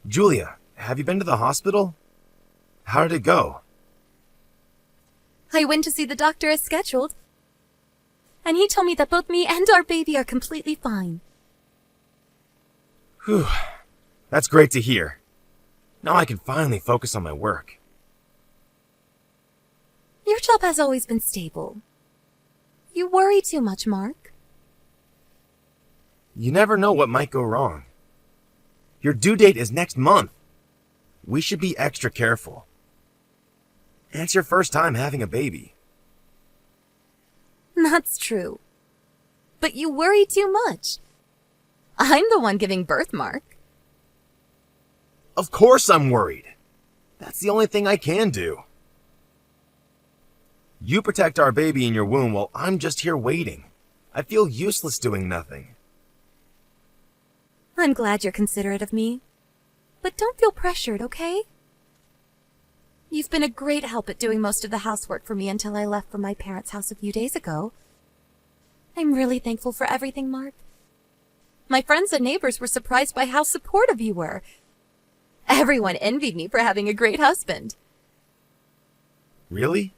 Julia, have you been to the hospital? How did it go? I went to see the doctor as scheduled, and he told me that both me and our baby are completely fine. Whew, that's great to hear. Now I can finally focus on my work. Your job has always been stable. You worry too much, Mark. You never know what might go wrong. Your due date is next month. We should be extra careful. And it's your first time having a baby. That's true. But you worry too much. I'm the one giving birth, Mark. Of course I'm worried. That's the only thing I can do. You protect our baby in your womb while I'm just here waiting. I feel useless doing nothing. I'm glad you're considerate of me. But don't feel pressured, okay? You've been a great help at doing most of the housework for me until I left for my parents' house a few days ago. I'm really thankful for everything, Mark. My friends and neighbors were surprised by how supportive you were. Everyone envied me for having a great husband. Really?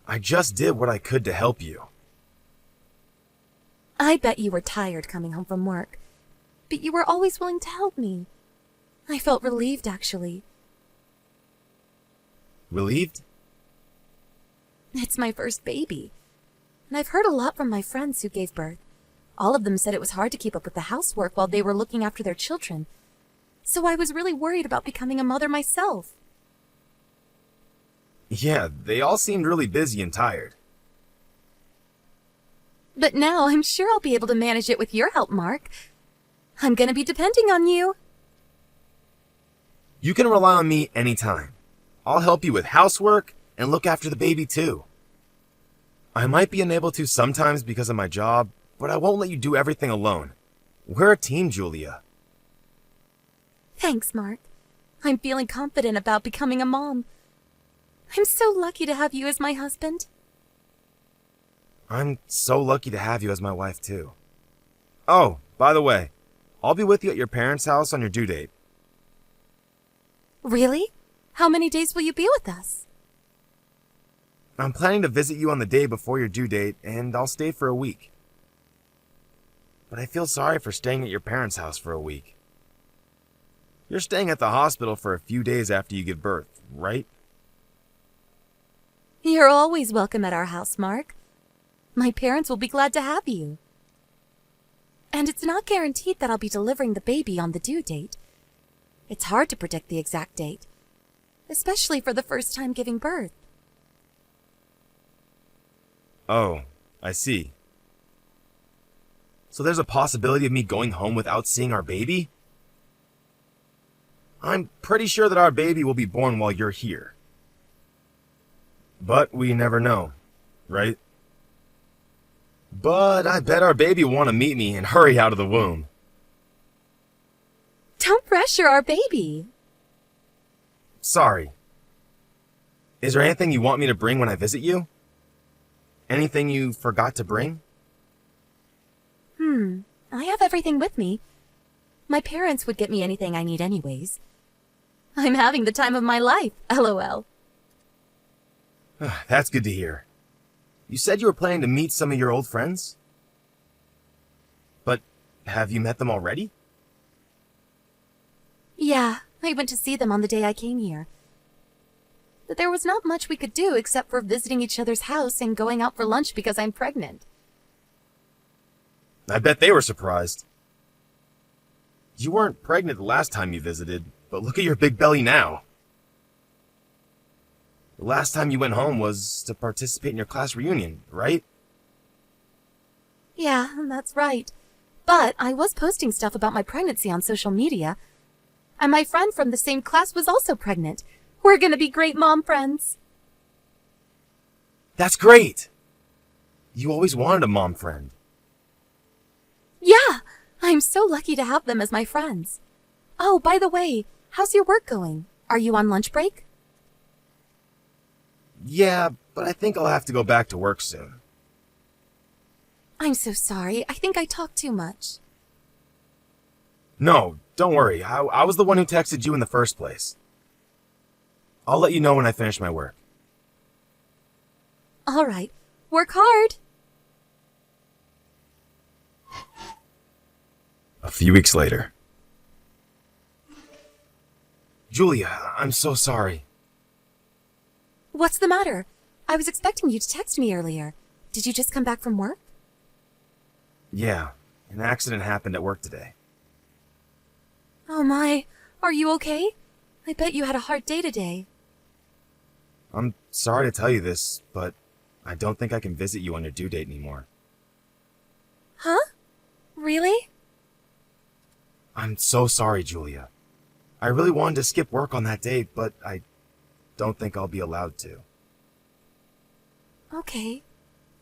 I just did what I could to help you. I bet you were tired coming home from work, but you were always willing to help me. I felt relieved, actually. Relieved? It's my first baby, and I've heard a lot from my friends who gave birth. All of them said it was hard to keep up with the housework while they were looking after their children, so I was really worried about becoming a mother myself. Yeah, they all seemed really busy and tired. But now I'm sure I'll be able to manage it with your help, Mark. I'm gonna be depending on you. You can rely on me anytime. I'll help you with housework and look after the baby too. I might be unable to sometimes because of my job, but I won't let you do everything alone. We're a team, Julia. Thanks, Mark. I'm feeling confident about becoming a mom. I'm so lucky to have you as my husband. I'm so lucky to have you as my wife too. Oh, by the way, I'll be with you at your parents' house on your due date. Really? How many days will you be with us? I'm planning to visit you on the day before your due date, and I'll stay for a week. But I feel sorry for staying at your parents' house for a week. You're staying at the hospital for a few days after you give birth, right? You're always welcome at our house, Mark. My parents will be glad to have you. And it's not guaranteed that I'll be delivering the baby on the due date. It's hard to predict the exact date, especially for the first time giving birth. Oh, I see. So there's a possibility of me going home without seeing our baby? I'm pretty sure that our baby will be born while you're here. But we never know, right? But I bet our baby will want to meet me and hurry out of the womb. Don't pressure our baby. Sorry. Is there anything you want me to bring when I visit you? Anything you forgot to bring? I have everything with me. My parents would get me anything I need anyways. I'm having the time of my life, LOL. That's good to hear. You said you were planning to meet some of your old friends? But have you met them already? Yeah, I went to see them on the day I came here. But there was not much we could do except for visiting each other's house and going out for lunch because I'm pregnant. I bet they were surprised. You weren't pregnant the last time you visited, but look at your big belly now. The last time you went home was to participate in your class reunion, right? Yeah, that's right. But I was posting stuff about my pregnancy on social media. And my friend from the same class was also pregnant. We're gonna be great mom friends. That's great! You always wanted a mom friend. Yeah, I'm so lucky to have them as my friends. Oh, by the way, how's your work going? Are you on lunch break? Yeah, but I think I'll have to go back to work soon. I'm so sorry. I think I talked too much. No, don't worry. I was the one who texted you in the first place. I'll let you know when I finish my work. All right. Work hard. A few weeks later. Julia, I'm so sorry. What's the matter? I was expecting you to text me earlier. Did you just come back from work? Yeah, an accident happened at work today. Oh my, are you okay? I bet you had a hard day today. I'm sorry to tell you this, but I don't think I can visit you on your due date anymore. Huh? Really? I'm so sorry, Julia. I really wanted to skip work on that day, but I don't think I'll be allowed to. Okay.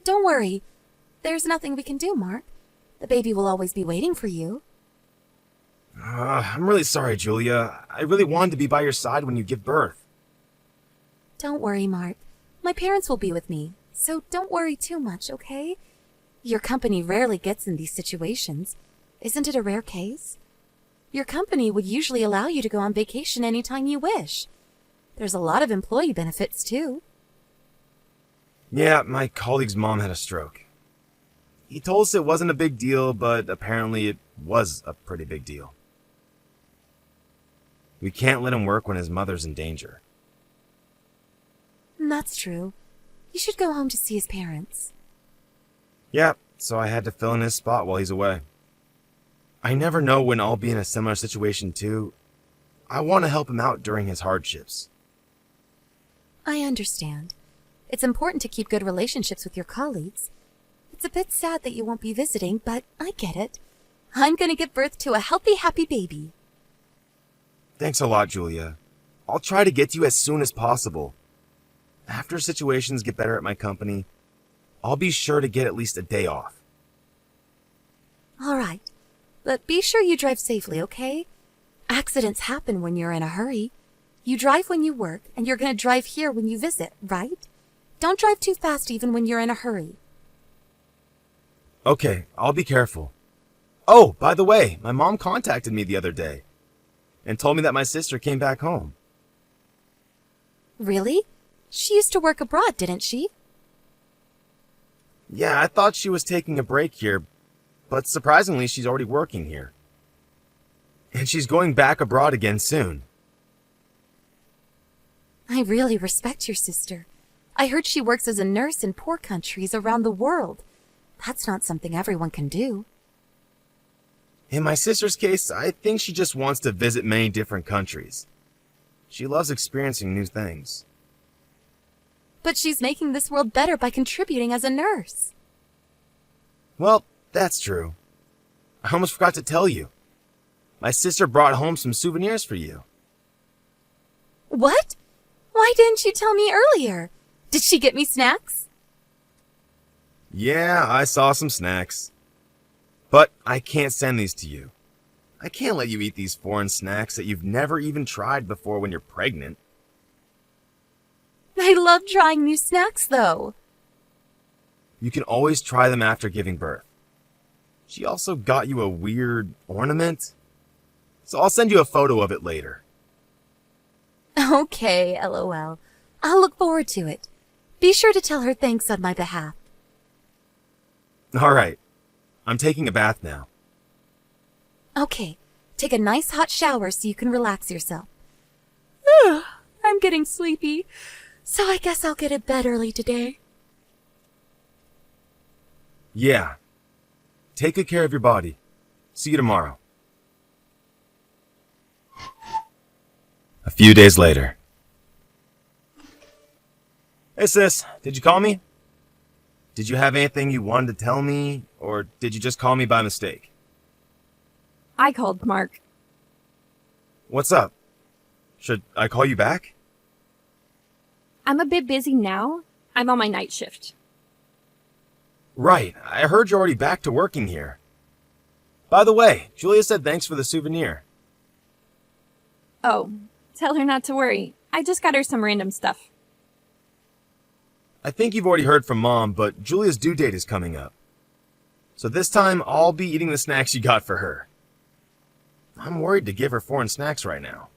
Don't worry. There's nothing we can do, Mark. The baby will always be waiting for you. I'm really sorry, Julia. I really wanted to be by your side when you give birth. Don't worry, Mark. My parents will be with me, so don't worry too much, okay? Your company rarely gets in these situations. Isn't it a rare case? Your company would usually allow you to go on vacation anytime you wish. There's a lot of employee benefits, too. Yeah, my colleague's mom had a stroke. He told us it wasn't a big deal, but apparently it was a pretty big deal. We can't let him work when his mother's in danger. That's true. You should go home to see his parents. Yeah, so I had to fill in his spot while he's away. I never know when I'll be in a similar situation too. I want to help him out during his hardships. I understand. It's important to keep good relationships with your colleagues. It's a bit sad that you won't be visiting, but I get it. I'm going to give birth to a healthy, happy baby. Thanks a lot, Julia. I'll try to get to you as soon as possible. After situations get better at my company, I'll be sure to get at least a day off. All right. But be sure you drive safely, okay? Accidents happen when you're in a hurry. You drive when you work, and you're going to drive here when you visit, right? Don't drive too fast even when you're in a hurry. Okay, I'll be careful. Oh, by the way, my mom contacted me the other day and told me that my sister came back home. Really? She used to work abroad, didn't she? Yeah, I thought she was taking a break here, but surprisingly, she's already working here. And she's going back abroad again soon. I really respect your sister. I heard she works as a nurse in poor countries around the world. That's not something everyone can do. In my sister's case, I think she just wants to visit many different countries. She loves experiencing new things. But she's making this world better by contributing as a nurse. Well, that's true. I almost forgot to tell you. My sister brought home some souvenirs for you. What? Why didn't you tell me earlier? Did she get me snacks? Yeah, I saw some snacks. But I can't send these to you. I can't let you eat these foreign snacks that you've never even tried before when you're pregnant. I love trying new snacks, though. You can always try them after giving birth. She also got you a weird ornament. So I'll send you a photo of it later. Okay, LOL. I'll look forward to it. Be sure to tell her thanks on my behalf. All right. I'm taking a bath now. Okay, take a nice hot shower so you can relax yourself. I'm getting sleepy, so I guess I'll get to bed early today. Yeah. Take good care of your body. See you tomorrow. A few days later. Hey sis, did you call me? Did you have anything you wanted to tell me, or did you just call me by mistake? I called Mark. What's up? Should I call you back? I'm a bit busy now. I'm on my night shift. Right, I heard you're already back to working here. By the way, Julia said thanks for the souvenir. Oh, tell her not to worry. I just got her some random stuff. I think you've already heard from Mom, but Julia's due date is coming up. So this time, I'll be eating the snacks you got for her. I'm worried to give her foreign snacks right now.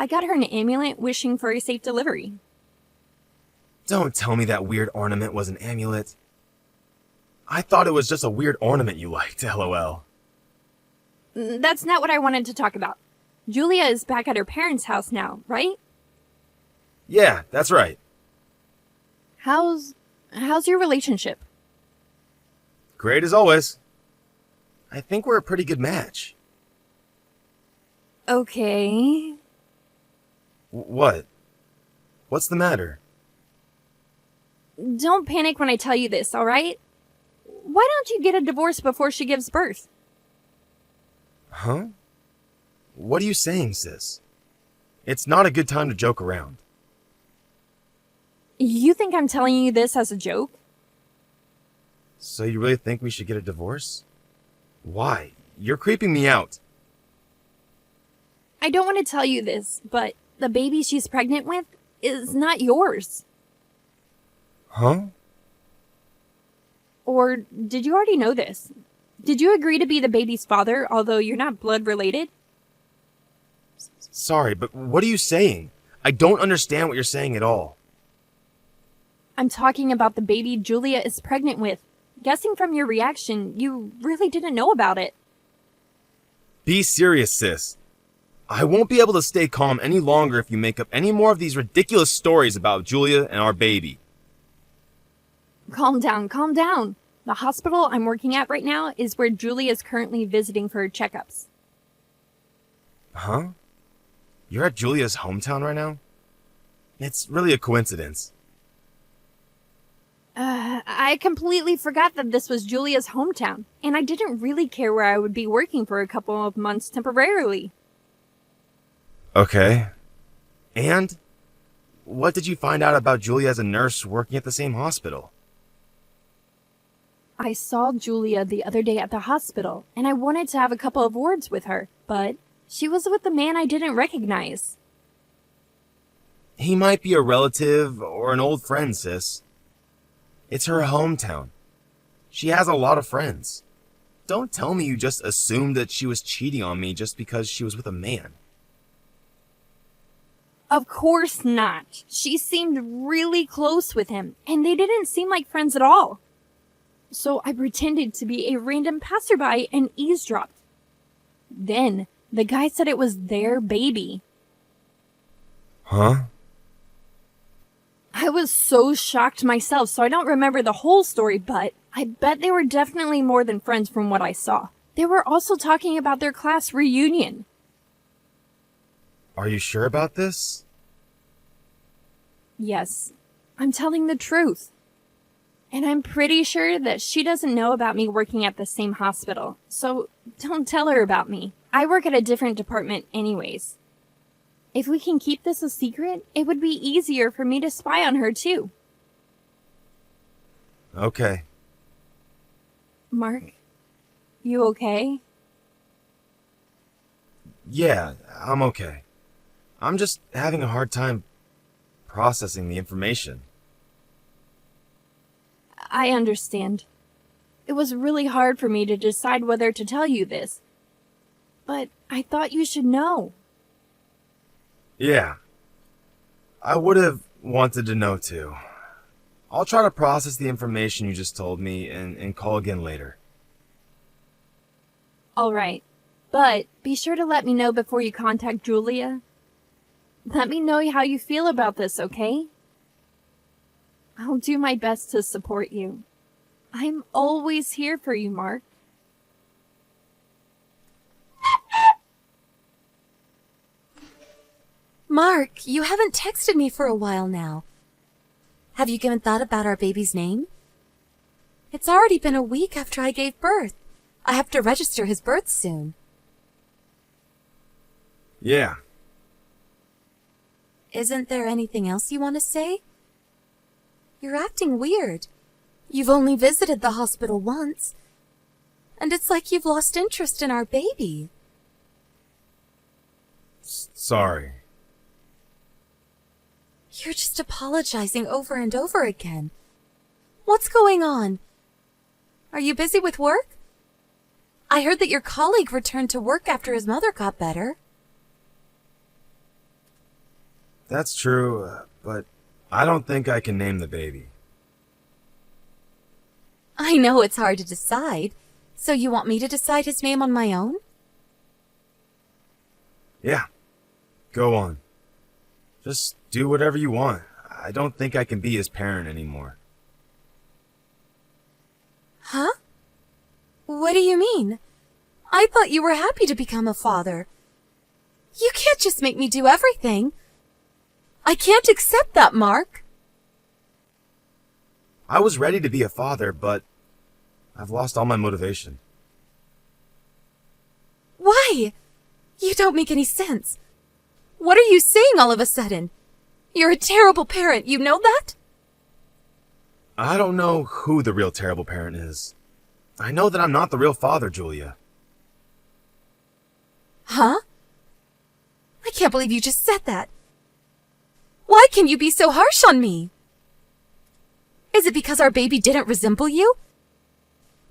I got her an amulet wishing for a safe delivery. Don't tell me that weird ornament was an amulet. I thought it was just a weird ornament you liked, lol. That's not what I wanted to talk about. Julia is back at her parents' house now, right? Yeah, that's right. How's your relationship? Great as always. I think we're a pretty good match. Okay. What? What's the matter? Don't panic when I tell you this, alright? Why don't you get a divorce before she gives birth? Huh? What are you saying, sis? It's not a good time to joke around. You think I'm telling you this as a joke? So you really think we should get a divorce? Why? You're creeping me out. I don't want to tell you this, but the baby she's pregnant with is not yours. Huh? Or did you already know this? Did you agree to be the baby's father, although you're not blood related? Sorry, but what are you saying? I don't understand what you're saying at all. I'm talking about the baby Julia is pregnant with. Guessing from your reaction, you really didn't know about it. Be serious, sis. I won't be able to stay calm any longer if you make up any more of these ridiculous stories about Julia and our baby. Calm down, calm down. The hospital I'm working at right now is where Julia is currently visiting for her checkups. Huh? You're at Julia's hometown right now? It's really a coincidence. I completely forgot that this was Julia's hometown, and I didn't really care where I would be working for a couple of months temporarily. Okay. And? What did you find out about Julia as a nurse working at the same hospital? I saw Julia the other day at the hospital, and I wanted to have a couple of words with her, but she was with a man I didn't recognize. He might be a relative or an old friend, sis. It's her hometown. She has a lot of friends. Don't tell me you just assumed that she was cheating on me just because she was with a man. Of course not. She seemed really close with him, and they didn't seem like friends at all. So I pretended to be a random passerby and eavesdropped. Then, the guy said it was their baby. Huh? I was so shocked myself, so I don't remember the whole story, but I bet they were definitely more than friends from what I saw. They were also talking about their class reunion. Are you sure about this? Yes, I'm telling the truth. And I'm pretty sure that she doesn't know about me working at the same hospital, so don't tell her about me. I work at a different department anyways. If we can keep this a secret, it would be easier for me to spy on her too. Okay. Mark, you okay? Yeah, I'm okay. I'm just having a hard time processing the information. I understand. It was really hard for me to decide whether to tell you this. But I thought you should know. Yeah. I would have wanted to know too. I'll try to process the information you just told me and call again later. Alright, but be sure to let me know before you contact Julia. Let me know how you feel about this, okay? I'll do my best to support you. I'm always here for you, Mark. Mark, you haven't texted me for a while now. Have you given thought about our baby's name? It's already been a week after I gave birth. I have to register his birth soon. Yeah. Isn't there anything else you want to say? You're acting weird. You've only visited the hospital once. And it's like you've lost interest in our baby. Sorry. You're just apologizing over and over again. What's going on? Are you busy with work? I heard that your colleague returned to work after his mother got better. That's true, but I don't think I can name the baby. I know it's hard to decide. So you want me to decide his name on my own? Yeah, go on. Just do whatever you want. I don't think I can be his parent anymore. Huh? What do you mean? I thought you were happy to become a father. You can't just make me do everything. I can't accept that, Mark. I was ready to be a father, but I've lost all my motivation. Why? You don't make any sense. What are you saying all of a sudden? You're a terrible parent, you know that? I don't know who the real terrible parent is. I know that I'm not the real father, Julia. Huh? I can't believe you just said that. Why can you be so harsh on me? Is it because our baby didn't resemble you?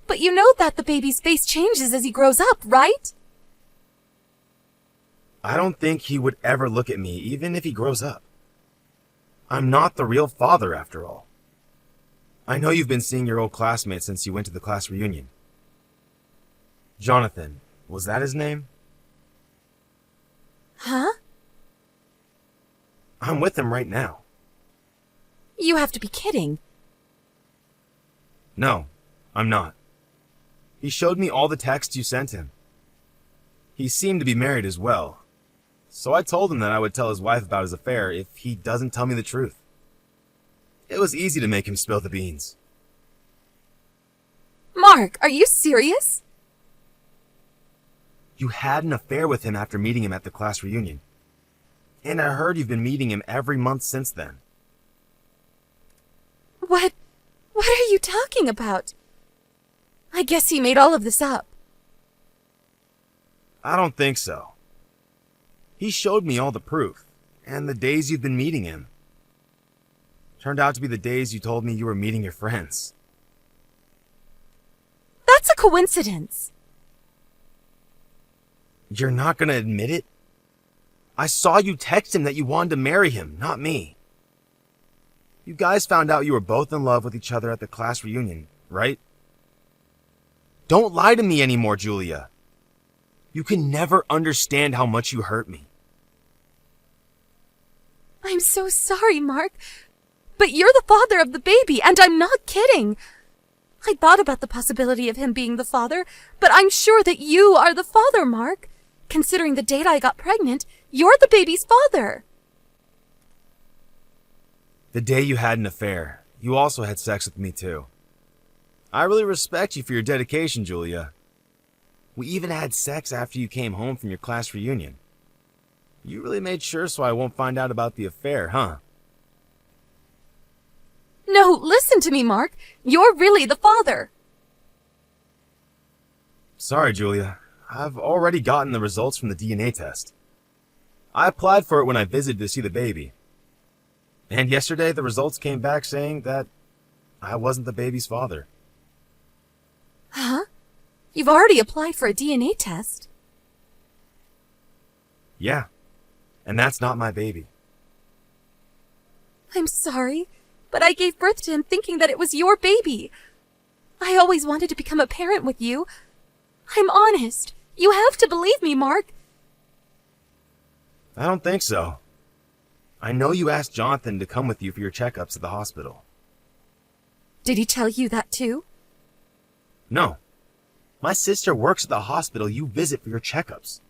But you know that the baby's face changes as he grows up, right? I don't think he would ever look at me, even if he grows up. I'm not the real father, after all. I know you've been seeing your old classmate since you went to the class reunion. Jonathan, was that his name? Huh? I'm with him right now. You have to be kidding. No, I'm not. He showed me all the texts you sent him. He seemed to be married as well, so I told him that I would tell his wife about his affair if he doesn't tell me the truth. It was easy to make him spill the beans. Mark, are you serious? You had an affair with him after meeting him at the class reunion. And I heard you've been meeting him every month since then. What are you talking about? I guess he made all of this up. I don't think so. He showed me all the proof, and the days you've been meeting him. Turned out to be the days you told me you were meeting your friends. That's a coincidence. You're not gonna admit it? I saw you text him that you wanted to marry him, not me. You guys found out you were both in love with each other at the class reunion, right? Don't lie to me anymore, Julia. You can never understand how much you hurt me. I'm so sorry, Mark. But you're the father of the baby, and I'm not kidding. I thought about the possibility of him being the father, but I'm sure that you are the father, Mark. Considering the date I got pregnant, you're the baby's father. The day you had an affair, you also had sex with me too. I really respect you for your dedication, Julia. We even had sex after you came home from your class reunion. You really made sure so I won't find out about the affair, huh? No, listen to me, Mark. You're really the father. Sorry, Julia. I've already gotten the results from the DNA test. I applied for it when I visited to see the baby. And yesterday the results came back saying that I wasn't the baby's father. Huh? You've already applied for a DNA test. Yeah, and that's not my baby. I'm sorry, but I gave birth to him thinking that it was your baby. I always wanted to become a parent with you. I'm honest. You have to believe me, Mark. I don't think so. I know you asked Jonathan to come with you for your checkups at the hospital. Did he tell you that too? No. My sister works at the hospital you visit for your checkups.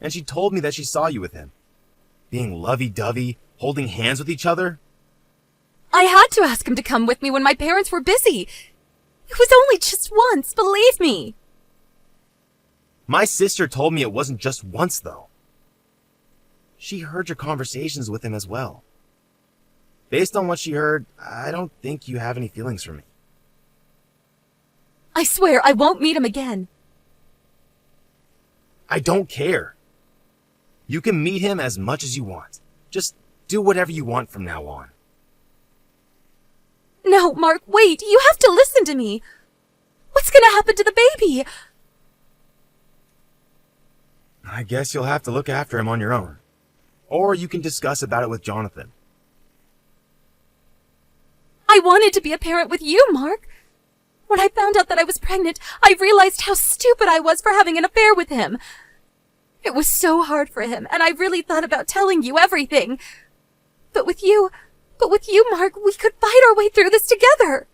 And she told me that she saw you with him. Being lovey-dovey, holding hands with each other. I had to ask him to come with me when my parents were busy. It was only just once, believe me. My sister told me it wasn't just once, though. She heard your conversations with him as well. Based on what she heard, I don't think you have any feelings for me. I swear I won't meet him again. I don't care. You can meet him as much as you want. Just do whatever you want from now on. No, Mark, wait. You have to listen to me. What's gonna happen to the baby? I guess you'll have to look after him on your own. Or you can discuss about it with Jonathan. I wanted to be a parent with you, Mark. When I found out that I was pregnant, I realized how stupid I was for having an affair with him. It was so hard for him, and I really thought about telling you everything. But with you, Mark, we could fight our way through this together.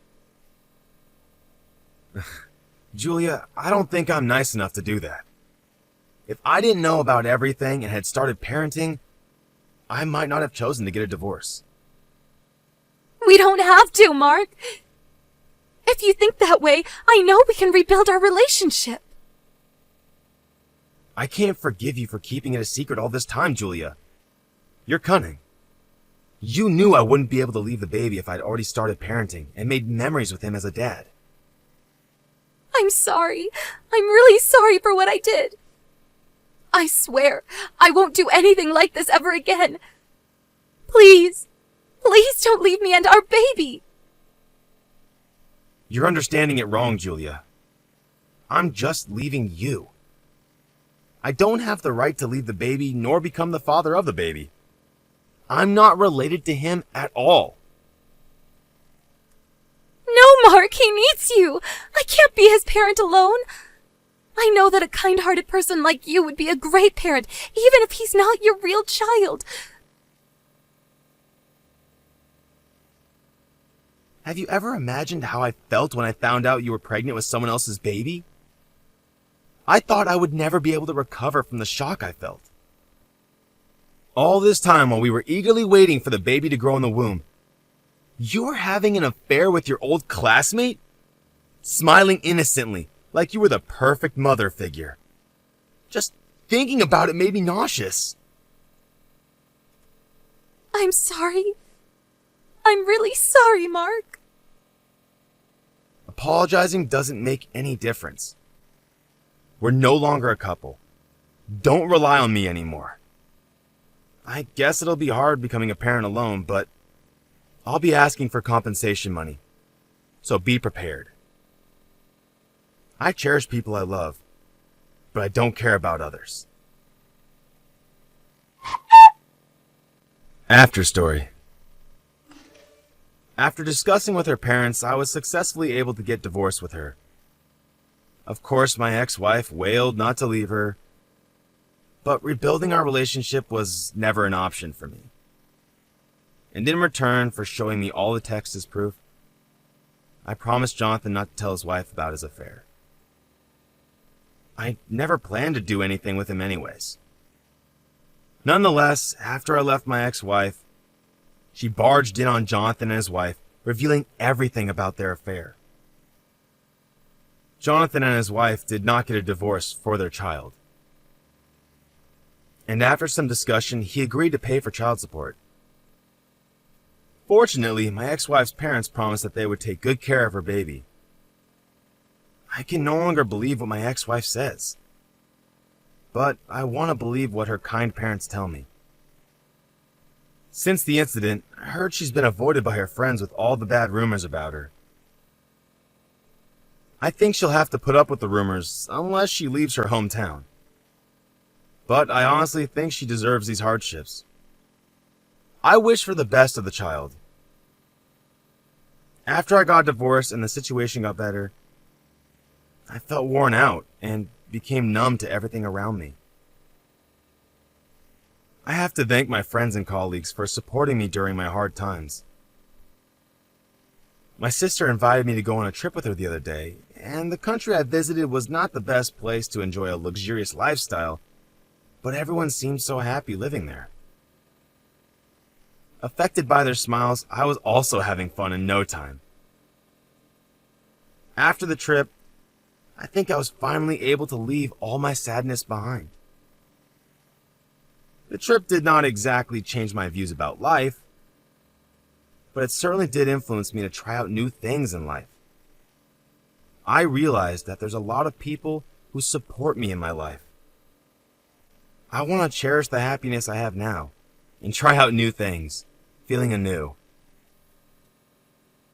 Julia, I don't think I'm nice enough to do that. If I didn't know about everything and had started parenting, I might not have chosen to get a divorce. We don't have to, Mark. If you think that way, I know we can rebuild our relationship. I can't forgive you for keeping it a secret all this time, Julia. You're cunning. You knew I wouldn't be able to leave the baby if I'd already started parenting and made memories with him as a dad. I'm sorry. I'm really sorry for what I did. I swear, I won't do anything like this ever again. Please, please don't leave me and our baby. You're understanding it wrong, Julia. I'm just leaving you. I don't have the right to leave the baby nor become the father of the baby. I'm not related to him at all. No, Mark, he needs you. I can't be his parent alone. I know that a kind-hearted person like you would be a great parent, even if he's not your real child. Have you ever imagined how I felt when I found out you were pregnant with someone else's baby? I thought I would never be able to recover from the shock I felt. All this time while we were eagerly waiting for the baby to grow in the womb, you were having an affair with your old classmate? Smiling innocently, like you were the perfect mother figure. Just thinking about it made me nauseous. I'm sorry. I'm really sorry, Mark. Apologizing doesn't make any difference. We're no longer a couple. Don't rely on me anymore. I guess it'll be hard becoming a parent alone, but I'll be asking for compensation money. So be prepared. I cherish people I love, but I don't care about others. After story. After discussing with her parents, I was successfully able to get divorced with her. Of course, my ex-wife wailed not to leave her, but rebuilding our relationship was never an option for me. And in return for showing me all the texts as proof, I promised Jonathan not to tell his wife about his affair. I never planned to do anything with him anyways. Nonetheless, after I left my ex-wife, she barged in on Jonathan and his wife, revealing everything about their affair. Jonathan and his wife did not get a divorce for their child. And after some discussion, he agreed to pay for child support. Fortunately, my ex-wife's parents promised that they would take good care of her baby. I can no longer believe what my ex-wife says. But I want to believe what her kind parents tell me. Since the incident, I heard she's been avoided by her friends with all the bad rumors about her. I think she'll have to put up with the rumors unless she leaves her hometown. But I honestly think she deserves these hardships. I wish for the best of the child. After I got divorced and the situation got better, I felt worn out and became numb to everything around me. I have to thank my friends and colleagues for supporting me during my hard times. My sister invited me to go on a trip with her the other day, and the country I visited was not the best place to enjoy a luxurious lifestyle, but everyone seemed so happy living there. Affected by their smiles, I was also having fun in no time. After the trip, I think I was finally able to leave all my sadness behind. The trip did not exactly change my views about life, but it certainly did influence me to try out new things in life. I realized that there's a lot of people who support me in my life. I want to cherish the happiness I have now and try out new things, feeling anew.